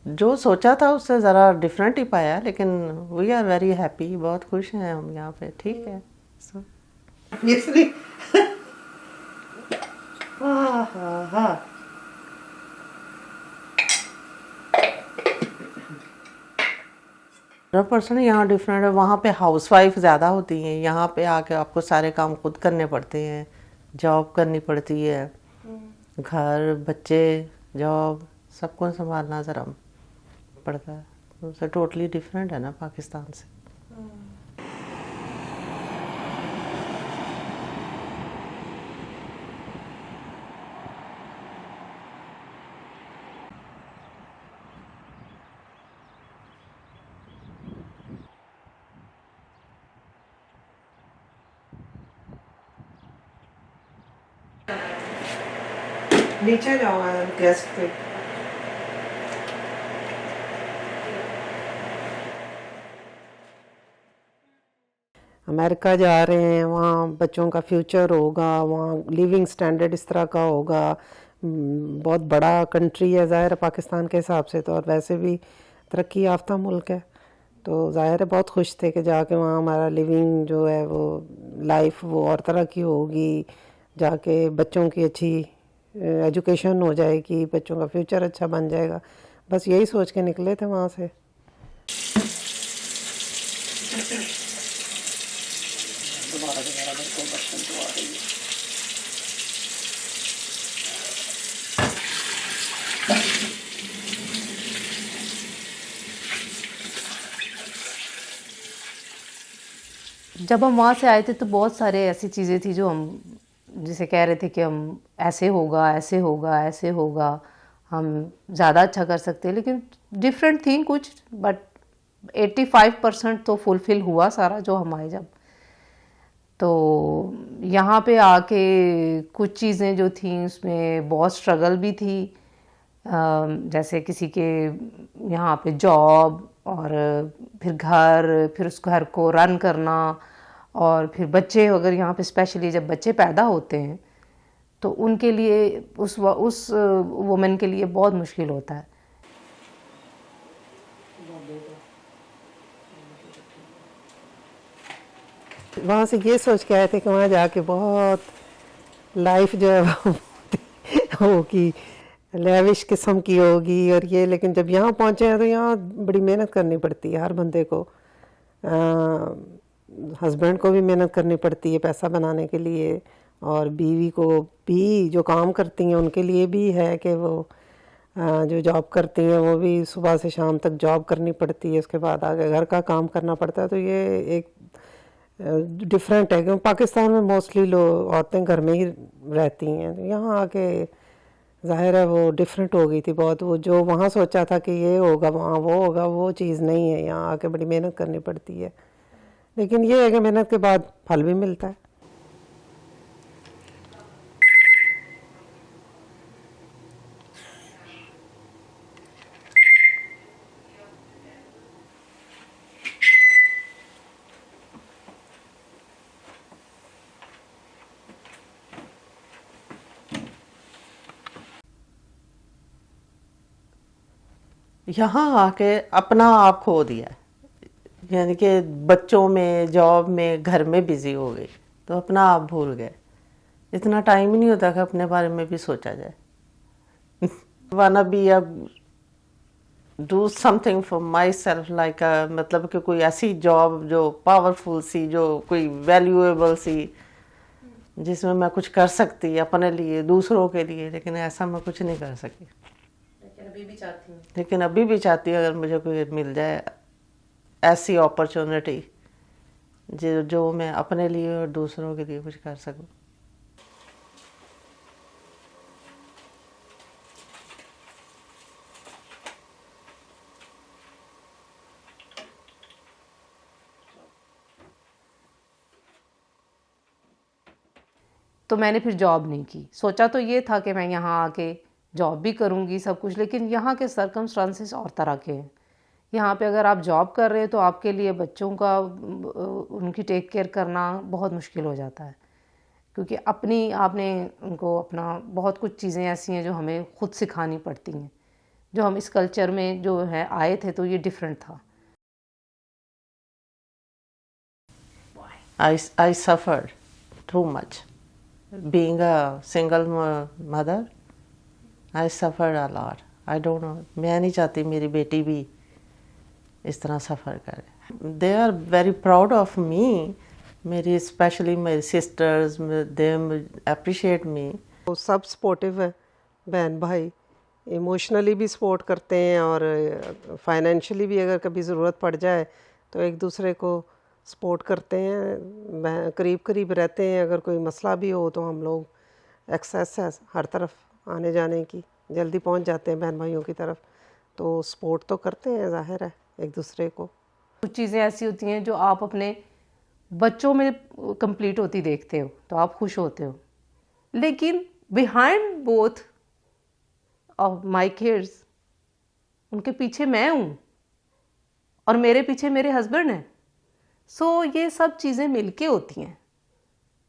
जो सोचा था उससे ज़रा डिफरेंट ही पाया, लेकिन वी आर वेरी हैप्पी, बहुत खुश हैं हम यहाँ पे। ठीक है। So, Obviously. हाँ। पर्सन यहाँ डिफरेंट है। वहाँ पे हाउसवाइफ ज़्यादा होती हैं, यहाँ पे आके आपको सारे काम खुद करने पड़ते हैं, जॉब करनी पड़ती है, घर बच्चे जॉब सबको संभालना ज़रा पड़ता है। तो टोटली डिफरेंट है ना पाकिस्तान से। नीचे जाओ गेस्ट पे। अमेरिका जा रहे हैं, वहाँ बच्चों का फ्यूचर होगा, वहाँ लिविंग स्टैंडर्ड इस तरह का होगा। बहुत बड़ा कंट्री है ज़ाहिर है पाकिस्तान के हिसाब से तो, और वैसे भी तरक्की याफ्ता मुल्क है। तो ज़ाहिर है बहुत खुश थे कि जाके वहाँ हमारा लिविंग जो है वो लाइफ वो और तरह की होगी, जाके बच्चों की अच्छी एजुकेशन हो जाएगी, बच्चों का फ्यूचर अच्छा बन जाएगा। बस यही सोच के निकले थे वहाँ से। दोबारा मेरे को बर्तन तो आ रही है। जब हम वहाँ से आए थे तो बहुत सारे ऐसी चीज़ें थी जो हम जिसे कह रहे थे कि हम ऐसे होगा ऐसे होगा ऐसे होगा, हम ज़्यादा अच्छा कर सकते हैं, लेकिन डिफरेंट थी कुछ, बट 85% तो फुलफ़िल हुआ सारा जो हम आए जब। तो यहाँ पे आके कुछ चीज़ें जो थी उसमें बहुत स्ट्रगल भी थी, जैसे किसी के यहाँ पे जॉब और फिर घर, फिर उस घर को रन करना, और फिर बच्चे अगर यहाँ पे स्पेशली जब बच्चे पैदा होते हैं तो उनके लिए उस वुमेन के लिए बहुत मुश्किल होता है। वहाँ से ये सोच के आए थे कि वहाँ जाके बहुत लाइफ जो है वो की लेविश किस्म की होगी और ये, लेकिन जब यहाँ पहुँचे हैं तो यहाँ बड़ी मेहनत करनी पड़ती है हर बंदे को। हस्बैंड को भी मेहनत करनी पड़ती है पैसा बनाने के लिए, और बीवी को भी जो काम करती हैं उनके लिए भी है कि वो जो जॉब करती हैं वो भी सुबह से शाम तक जॉब करनी पड़ती है, उसके बाद आगे घर का काम करना पड़ता है। तो ये एक डिफरेंट है, क्योंकि पाकिस्तान में मोस्टली लोग औरतें घर में ही रहती हैं। तो यहाँ आके ज़ाहिर है वो डिफरेंट हो गई थी बहुत। वो जो वहाँ सोचा था कि ये होगा वहाँ वो होगा, वो चीज़ नहीं है। यहाँ आके बड़ी मेहनत करनी पड़ती है, लेकिन ये है कि मेहनत के बाद फल भी मिलता है। यहाँ आके अपना आप खो दिया, यानी कि बच्चों में जॉब में घर में बिजी हो गई तो अपना आप भूल गए। इतना टाइम ही नहीं होता कि अपने बारे में भी सोचा जाए। वाना बी अब do something for my self, like मतलब कि कोई ऐसी जॉब जो पावरफुल सी, जो कोई वैल्यूएबल सी, जिसमें मैं कुछ कर सकती अपने लिए दूसरों के लिए, लेकिन ऐसा मैं कुछ नहीं कर सकी। लेकिन अभी भी चाहती हूँ अगर मुझे कोई मिल जाए ऐसी अपॉर्चुनिटी जो मैं अपने लिए और दूसरों के लिए कुछ कर सकूं। तो मैंने फिर जॉब नहीं की। सोचा तो ये था कि मैं यहाँ आके जॉब भी करूँगी सब कुछ, लेकिन यहाँ के सर्कमस्टांसेस और तरह के हैं। यहाँ पे अगर आप जॉब कर रहे हो तो आपके लिए बच्चों का उनकी टेक केयर करना बहुत मुश्किल हो जाता है, क्योंकि आपने उनको अपना बहुत कुछ चीज़ें ऐसी हैं जो हमें खुद सिखानी पड़ती हैं। जो हम इस कल्चर में जो है आए थे तो ये डिफरेंट था। I suffered too much. Being a single mother, I suffered a lot. I don't know. मैं नहीं चाहती मेरी बेटी भी इस तरह सफ़र करे। They are very proud of me. मेरी especially my sisters, they appreciate me. वो सब सपोर्टिव है, बहन भाई इमोशनली भी सपोर्ट करते हैं और फाइनेंशियली भी अगर कभी ज़रूरत पड़ जाए तो एक दूसरे को सपोर्ट करते हैं, करीब करीब रहते हैं। अगर कोई मसला भी हो तो हम लोग एक्सेस है हर तरफ आने जाने की, जल्दी पहुंच जाते हैं बहन भाइयों की तरफ, तो सपोर्ट तो करते हैं, जाहिर है एक दूसरे को। कुछ चीज़ें ऐसी होती हैं जो आप अपने बच्चों में कंप्लीट होती देखते हो तो आप खुश होते हो, लेकिन behind both of my kids उनके पीछे मैं हूँ और मेरे पीछे मेरे हस्बैंड हैं। सो ये सब चीज़ें मिलके होती हैं।